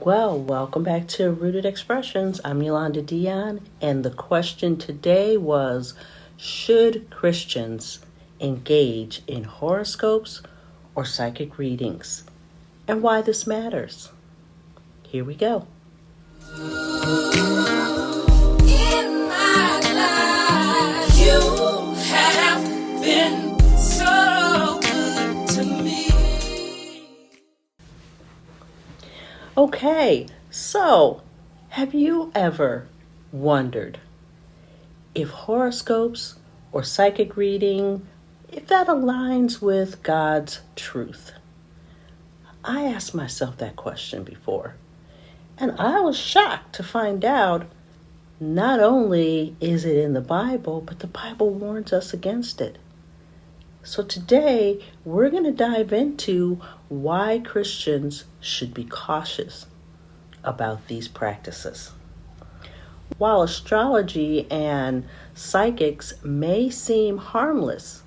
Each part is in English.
Well, welcome back to Rooted Expressions. I'm Yolanda Dion, and the question today was, should Christians engage in horoscopes or psychic readings, and why this matters? Here we go. In my life, you have been so good to me. Okay, so have you ever wondered if horoscopes or psychic reading, if that aligns with God's truth? I asked myself that question before, and I was shocked to find out not only is it in the Bible, but the Bible warns us against it. So today, we're going to dive into why Christians should be cautious about these practices. While astrology and psychics may seem harmless,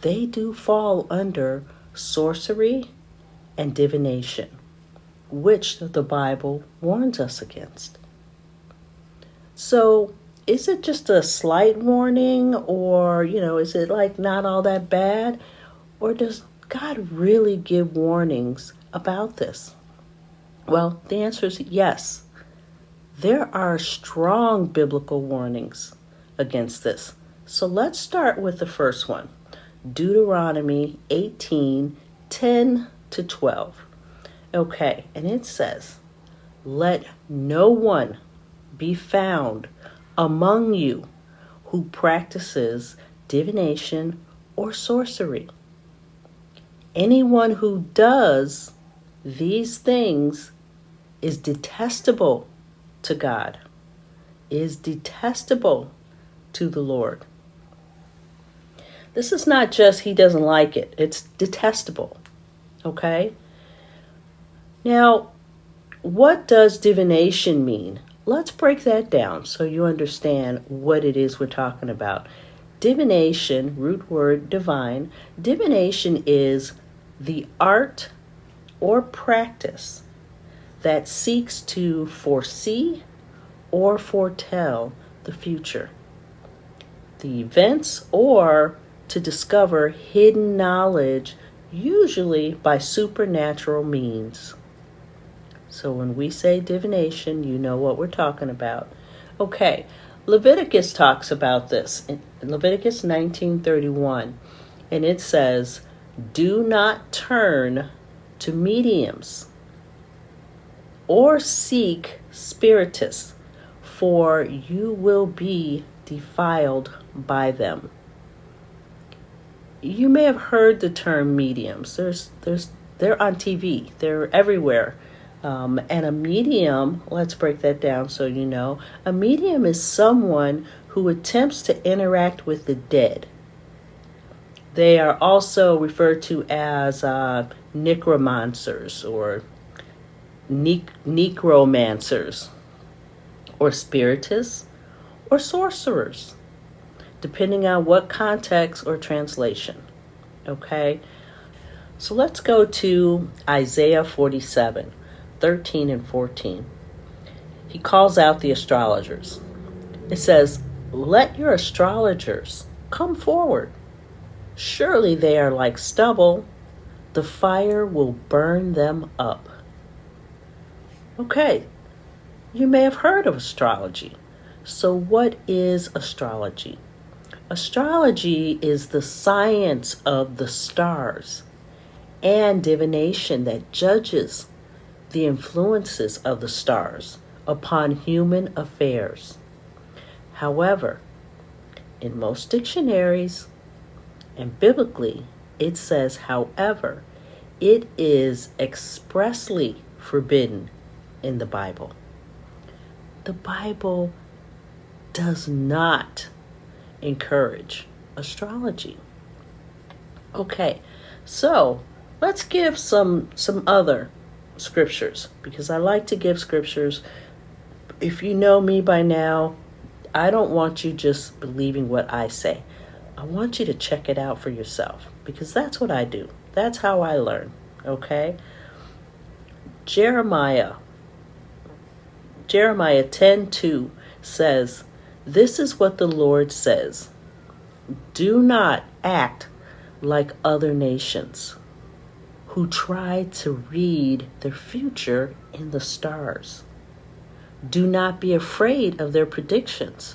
they do fall under sorcery and divination, which the Bible warns us against. So, is it just a slight warning, or, is it like not all that bad? Or does God really give warnings about this? Well, the answer is yes. There are strong biblical warnings against this. So let's start with the first one, Deuteronomy 18:10-12. Okay, and it says, "Let no one be found among you who practices divination or sorcery. Anyone who does these things is detestable to God, is detestable to the Lord." This is not just he doesn't like it, it's detestable. Okay? Now, what does divination mean? Let's break that down so you understand what it is we're talking about. Divination, root word divine, divination is the art or practice that seeks to foresee or foretell the future, the events, or to discover hidden knowledge, usually by supernatural means. So when we say divination, you know what we're talking about. Okay, Leviticus talks about this in Leviticus 19:31, and it says, "Do not turn to mediums or seek spiritists, for you will be defiled by them." You may have heard the term mediums. They're on TV. They're everywhere. And a medium, let's break that down so you know. A medium is someone who attempts to interact with the dead. They are also referred to as necromancers or necromancers or spiritists or sorcerers, depending on what context or translation. Okay? So let's go to Isaiah 47:13 and 14. He calls out the astrologers. It says, "Let your astrologers come forward. Surely they are like stubble. The fire will burn them up." Okay, you may have heard of astrology. So what is astrology? Astrology is the science of the stars and divination that judges the influences of the stars upon human affairs. However, in most dictionaries and biblically, it says, however, it is expressly forbidden in the Bible. The Bible does not encourage astrology. Okay, so let's give some other scriptures, because I like to give scriptures. If you know me by now, I don't want you just believing what I say. I want you to check it out for yourself, because that's what I do. That's how I learn, okay? Jeremiah Jeremiah 10:2 says, "This is what the Lord says. Do not act like other nations who try to read their future in the stars. Do not be afraid of their predictions,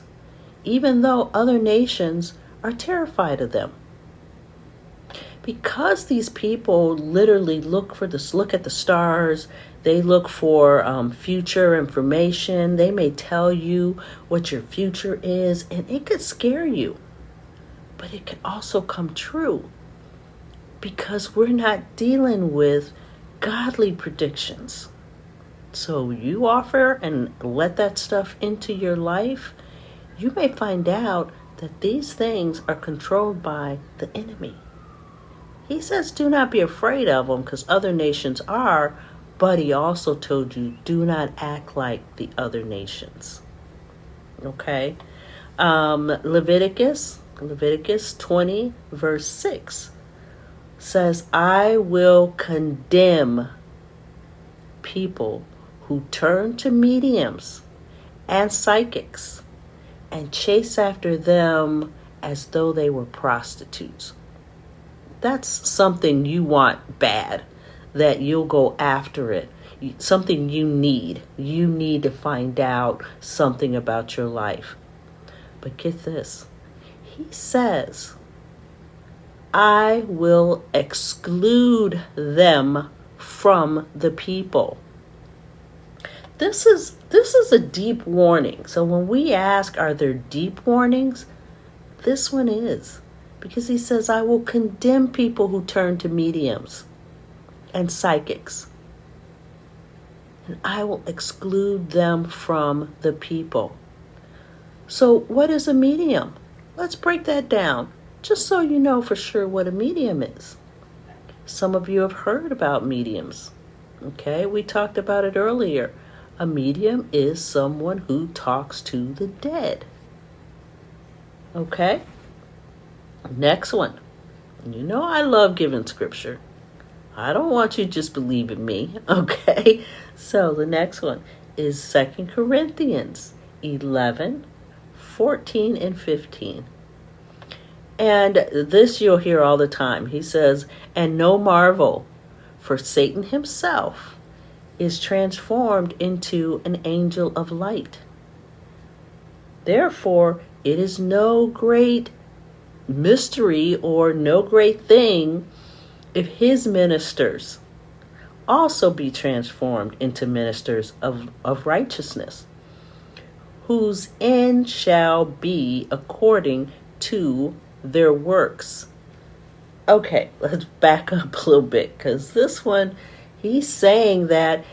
even though other nations are terrified of them." Because these people literally look at the stars, they look for future information. They may tell you what your future is, and it could scare you, but it could also come true because we're not dealing with godly predictions. So you offer and let that stuff into your life, you may find out that these things are controlled by the enemy. He says do not be afraid of them because other nations are, but he also told you do not act like the other nations. Okay? Leviticus 20 verse 6 says, "I will condemn people who turn to mediums and psychics and chase after them as though they were prostitutes." That's something you want bad, that you'll go after it. Something you need. You need to find out something about your life. But get this. He says, "I will exclude them from the people." This is a deep warning. So when we ask, are there deep warnings? This one is. Because he says, "I will condemn people who turn to mediums and psychics. And I will exclude them from the people." So what is a medium? Let's break that down, just so you know for sure what a medium is. Some of you have heard about mediums. Okay, we talked about it earlier. A medium is someone who talks to the dead. Okay? Next one. You know I love giving scripture. I don't want you to just believe in me, okay? So the next one is 2 Corinthians 11, 14, and 15. And this you'll hear all the time. He says, "And no marvel, for Satan himself is transformed into an angel of light. Therefore, it is no great mystery or no great thing if his ministers also be transformed into ministers of righteousness, whose end shall be according to their works." Okay, let's back up a little bit, because this one, he's saying that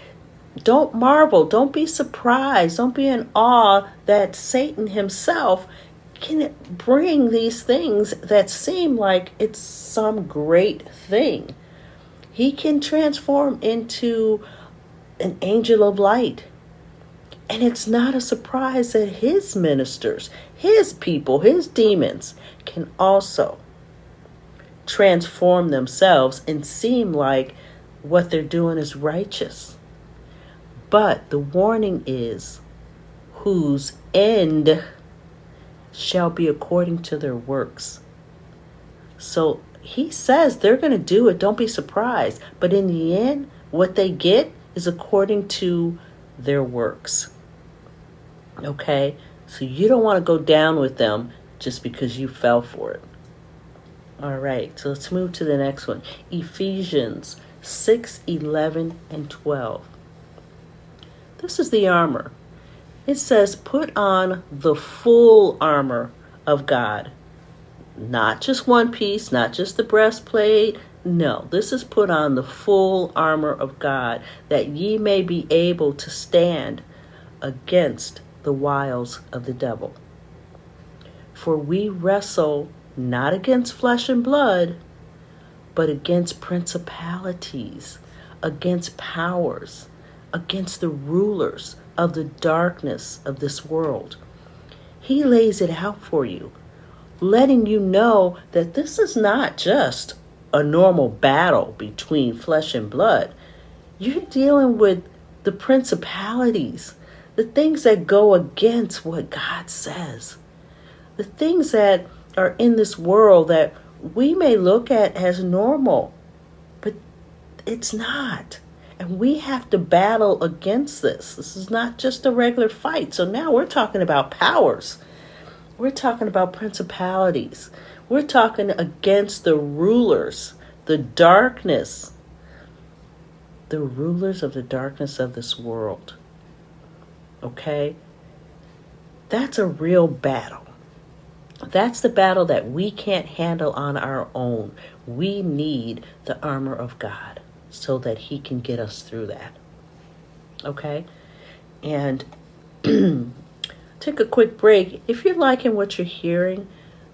don't marvel, don't be surprised, don't be in awe that Satan himself can bring these things that seem like it's some great thing. He can transform into an angel of light. And it's not a surprise that his ministers, his people, his demons can also transform themselves and seem like what they're doing is righteous. But the warning is, whose end shall be according to their works. So he says they're going to do it. Don't be surprised. But in the end, what they get is according to their works. Okay? So you don't want to go down with them just because you fell for it. All right. So let's move to the next one. Ephesians 6, 11, and 12. This is the armor. It says, "Put on the full armor of God." Not just one piece, not just the breastplate. No, this is put on the full armor of God, that ye may be able to stand against the wiles of the devil. For we wrestle not against flesh and blood, but against principalities, against powers, against the rulers of the darkness of this world. He lays it out for you, letting you know that this is not just a normal battle between flesh and blood. You're dealing with the principalities, the things that go against what God says, the things that are in this world that we may look at as normal, but it's not. And we have to battle against this. This is not just a regular fight. So now we're talking about powers. We're talking about principalities. We're talking against the rulers, the darkness, the rulers of the darkness of this world. Okay? That's a real battle. That's the battle that we can't handle on our own. We need the armor of God so that he can get us through that. Okay? And take a quick break. If you're liking what you're hearing,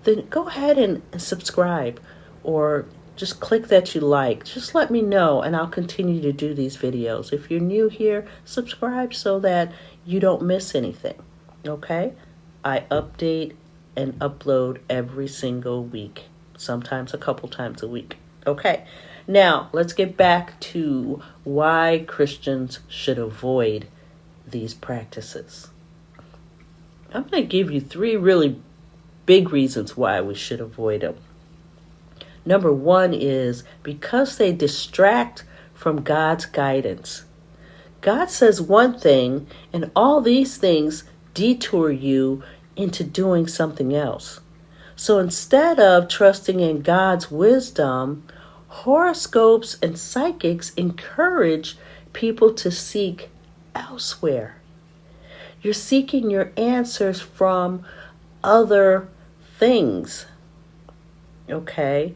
then go ahead and subscribe, or just click that you like. Just let me know and I'll continue to do these videos. If you're new here, subscribe so that you don't miss anything. Okay? I update and upload every single week, sometimes a couple times a week. Okay, now let's get back to why Christians should avoid these practices. I'm going to give you 3 really big reasons why we should avoid them. Number 1 is because they distract from God's guidance. God says one thing, and all these things detour you into doing something else. So instead of trusting in God's wisdom, horoscopes and psychics encourage people to seek elsewhere. You're seeking your answers from other things. Okay?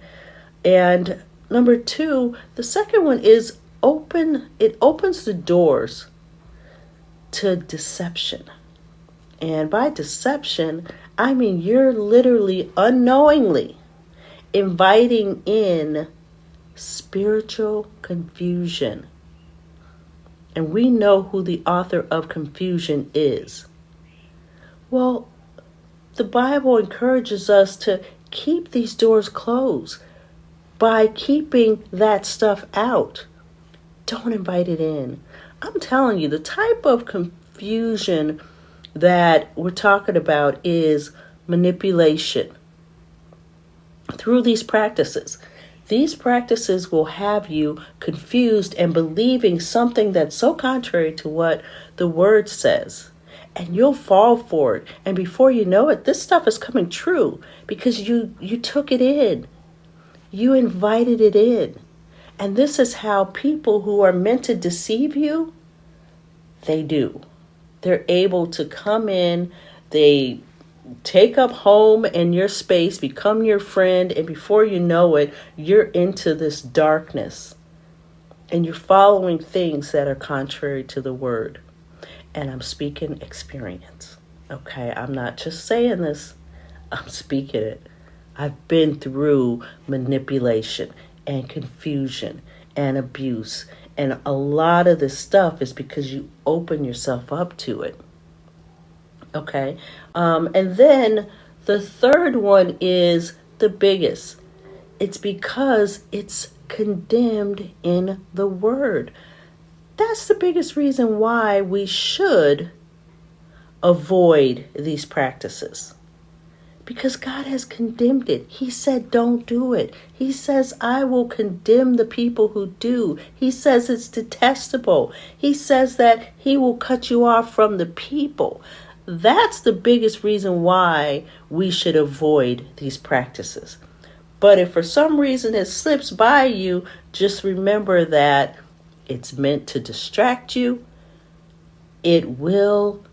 And number 2, the second one is it opens the doors to deception. And by deception, I mean you're literally unknowingly inviting in spiritual confusion. And we know who the author of confusion is. Well, the Bible encourages us to keep these doors closed by keeping that stuff out. Don't invite it in. I'm telling you, the type of confusion that we're talking about is manipulation through these practices. These practices will have you confused and believing something that's so contrary to what the word says. And you'll fall for it. And before you know it, this stuff is coming true because you took it in. You invited it in. And this is how people who are meant to deceive you, they do. They're able to come in, they take up home in your space, become your friend, and before you know it, you're into this darkness. And you're following things that are contrary to the word. And I'm speaking experience. Okay, I'm not just saying this, I'm speaking it. I've been through manipulation and confusion and abuse. And a lot of this stuff is because you open yourself up to it. Okay. And then the third one is the biggest. It's because it's condemned in the word. That's the biggest reason why we should avoid these practices. Because God has condemned it. He said, don't do it. He says, I will condemn the people who do. He says it's detestable. He says that he will cut you off from the people. That's the biggest reason why we should avoid these practices. But if for some reason it slips by you, just remember that it's meant to distract you. It will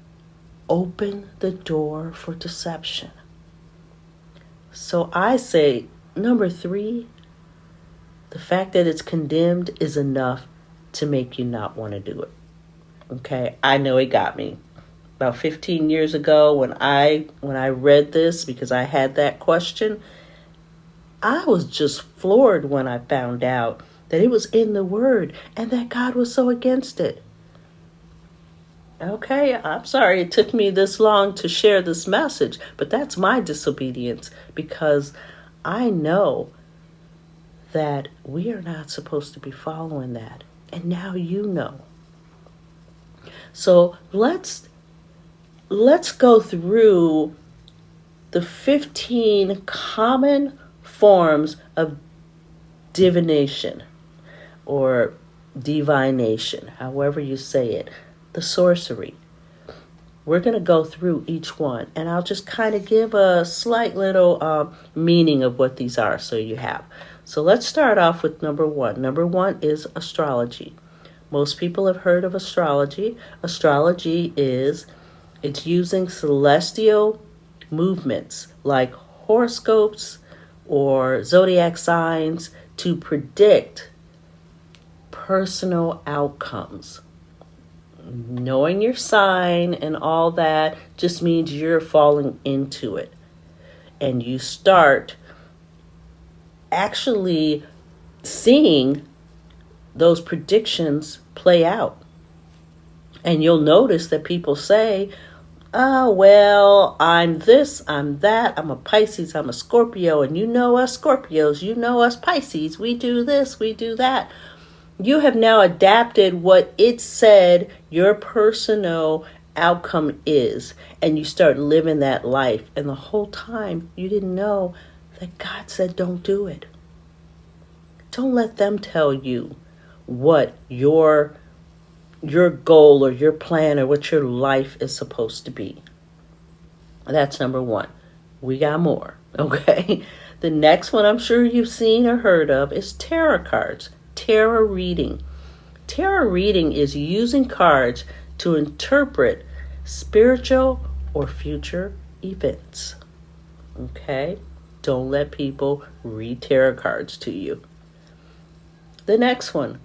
open the door for deception. So I say, number 3, the fact that it's condemned is enough to make you not want to do it. Okay, I know it got me. About 15 years ago when I read this, because I had that question, I was just floored when I found out that it was in the word and that God was so against it. Okay, I'm sorry it took me this long to share this message, but that's my disobedience because I know that we are not supposed to be following that. And now you know. So let's let's go through the 15 common forms of divination or divination, however you say it, the sorcery. We're going to go through each one, and I'll just kind of give a slight little meaning of what these are so you have. So let's start off with number one. Number one is astrology. Most people have heard of astrology. Astrology it's using celestial movements like horoscopes or zodiac signs to predict personal outcomes. Knowing your sign and all that just means you're falling into it. And you start actually seeing those predictions play out. And you'll notice that people say, oh, well, I'm this, I'm that, I'm a Pisces, I'm a Scorpio, and you know us Scorpios, you know us Pisces, we do this, we do that. You have now adapted what it said your personal outcome is, and you start living that life. And the whole time, you didn't know that God said don't do it. Don't let them tell you what your goal or your plan or what your life is supposed to be. That's number one. We got more, okay? The next one I'm sure you've seen or heard of is tarot cards. Tarot reading. Tarot reading is using cards to interpret spiritual or future events. Okay? Don't let people read tarot cards to you. The next one.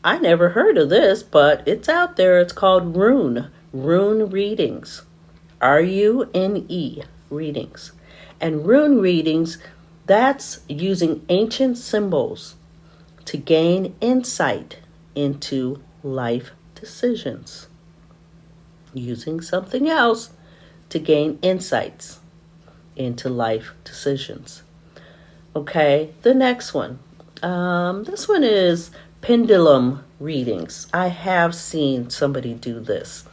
I never heard of this, but it's out there. It's called rune readings. RUNE readings. And rune readings, that's using ancient symbols to gain insight into life decisions. Using something else to gain insights into life decisions. Okay, the next one. This one is pendulum readings. I have seen somebody do this.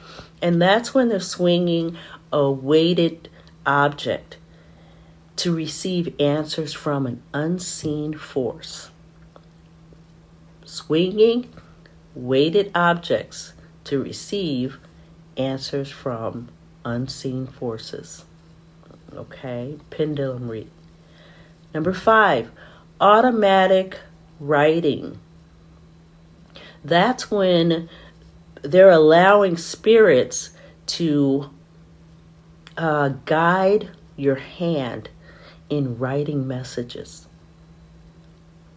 And that's when they're swinging a weighted object to receive answers from an unseen force. Swinging weighted objects to receive answers from unseen forces. Okay, pendulum reading. Number 5, automatic writing. That's when they're allowing spirits to guide your hand in writing messages.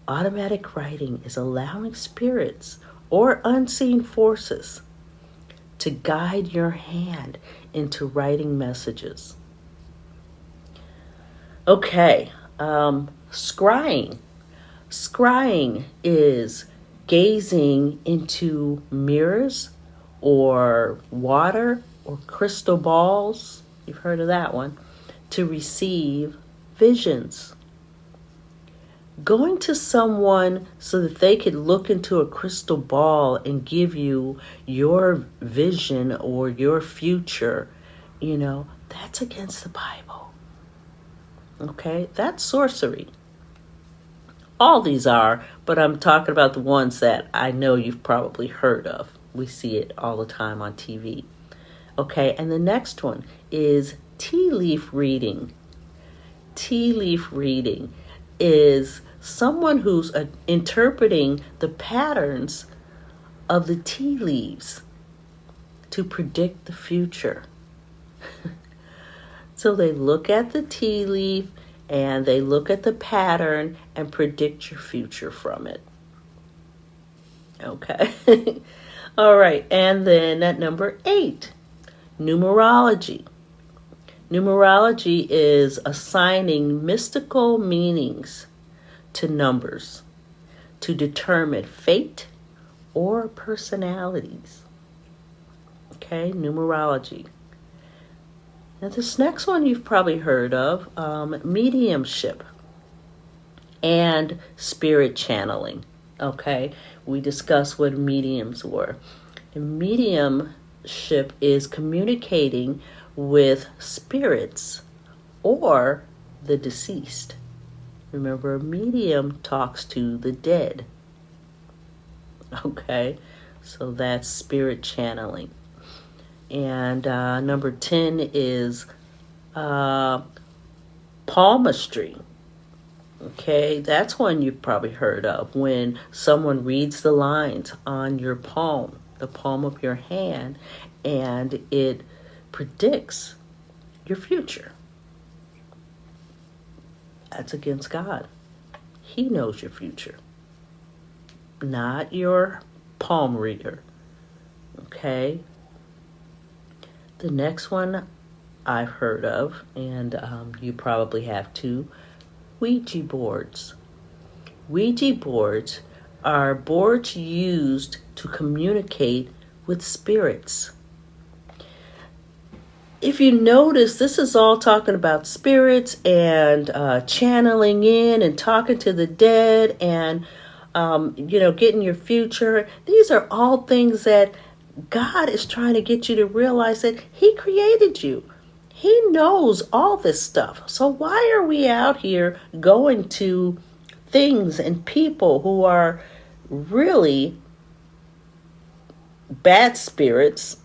Automatic writing is allowing spirits or unseen forces to guide your hand into writing messages. Okay, scrying. Scrying is gazing into mirrors or water or crystal balls, you've heard of that one, to receive visions. Going to someone so that they could look into a crystal ball and give you your vision or your future, that's against the Bible. Okay, that's sorcery. All these are, but I'm talking about the ones that I know you've probably heard of. We see it all the time on TV. Okay, and the next one is tea leaf reading. Tea leaf reading is someone who's interpreting the patterns of the tea leaves to predict the future. So they look at the tea leaf and they look at the pattern and predict your future from it. Okay. All right. And then at number 8, numerology. Numerology is assigning mystical meanings to numbers to determine fate or personalities. Okay, numerology. Now this next one you've probably heard of, mediumship and spirit channeling. Okay, we discussed what mediums were. And mediumship mediumship is communicating with spirits or the deceased. Remember, a medium talks to the dead. Okay, so that's spirit channeling. And number 10 is palmistry. Okay, that's one you've probably heard of, when someone reads the lines on your palm, the palm of your hand, and it predicts your future. That's against God. He knows your future, not your palm reader. Okay? The next one I've heard of, and you probably have too, Ouija boards. Ouija boards are boards used to communicate with spirits. If you notice, this is all talking about spirits and channeling in and talking to the dead and, getting your future. These are all things that God is trying to get you to realize that He created you. He knows all this stuff. So why are we out here going to things and people who are really bad spirits,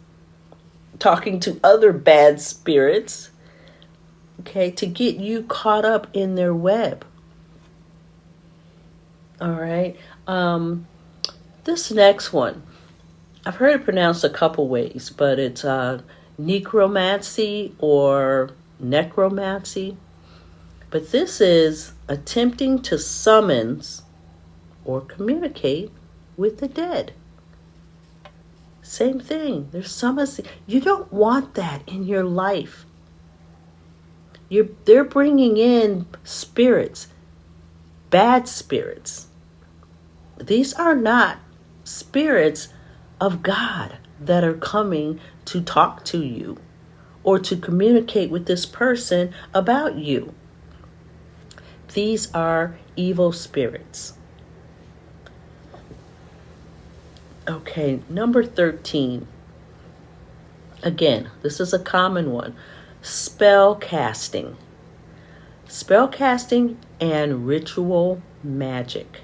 talking to other bad spirits, okay, to get you caught up in their web? All right. This next one, I've heard it pronounced a couple ways, but it's necromancy or necromancy. But this is attempting to summons or communicate with the dead. Same thing. There's summons. You don't want that in your life. They're bringing in spirits, bad spirits. These are not spirits of God that are coming to talk to you or to communicate with this person about you. These are evil spirits. Okay, number 13. Again, this is a common one. Spell casting. Spell casting and ritual magic.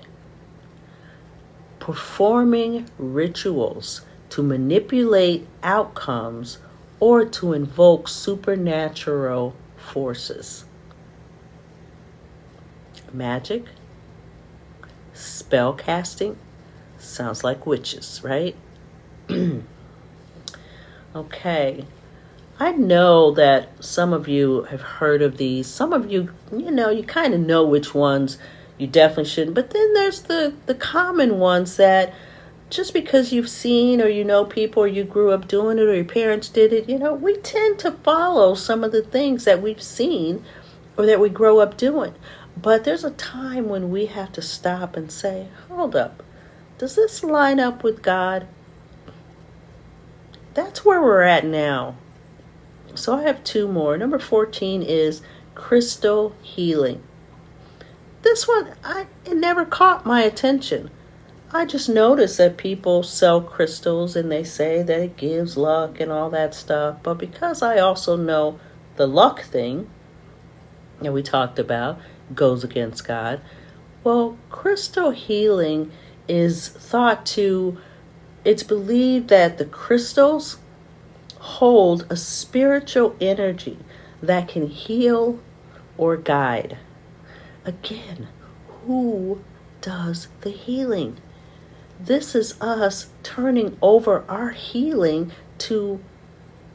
Performing rituals to manipulate outcomes or to invoke supernatural forces. Magic, spell casting, sounds like witches, right? Okay. I know that some of you have heard of these. Some of you, you kind of know which ones you definitely shouldn't. But then there's the common ones that just because you've seen or you know people or you grew up doing it or your parents did it, we tend to follow some of the things that we've seen or that we grow up doing. But there's a time when we have to stop and say, hold up, does this line up with God? That's where we're at now. So I have two more. Number 14 is crystal healing. This one, it never caught my attention. I just noticed that people sell crystals and they say that it gives luck and all that stuff. But because I also know the luck thing that we talked about goes against God, well, crystal healing is it's believed that the crystals hold a spiritual energy that can heal or guide. Again, who does the healing? This is us turning over our healing to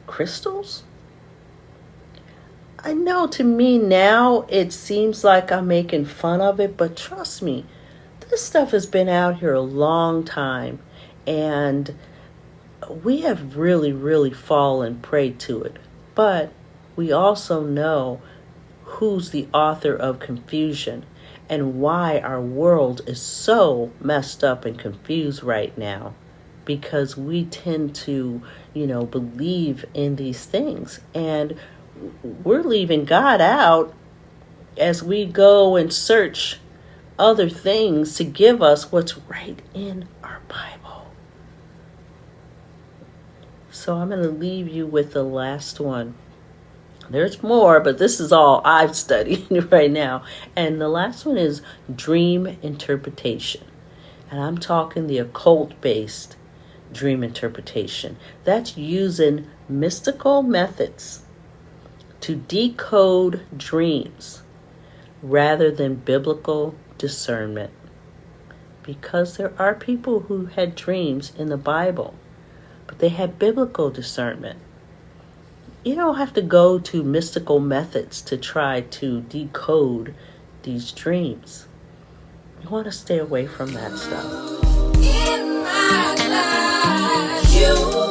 crystals. I know to me now it seems like I'm making fun of it, but trust me, this stuff has been out here a long time, and we have really, really fallen prey to it. But we also know who's the author of confusion and why our world is so messed up and confused right now, because we tend to, believe in these things, and we're leaving God out as we go and search other things to give us what's right in our Bible. So I'm going to leave you with the last one. There's more, but this is all I've studied right now. And the last one is dream interpretation. And I'm talking the occult-based dream interpretation. That's using mystical methods to decode dreams rather than biblical discernment. Because there are people who had dreams in the Bible, but they had biblical discernment. You don't have to go to mystical methods to try to decode these dreams. You want to stay away from that stuff. In my life, you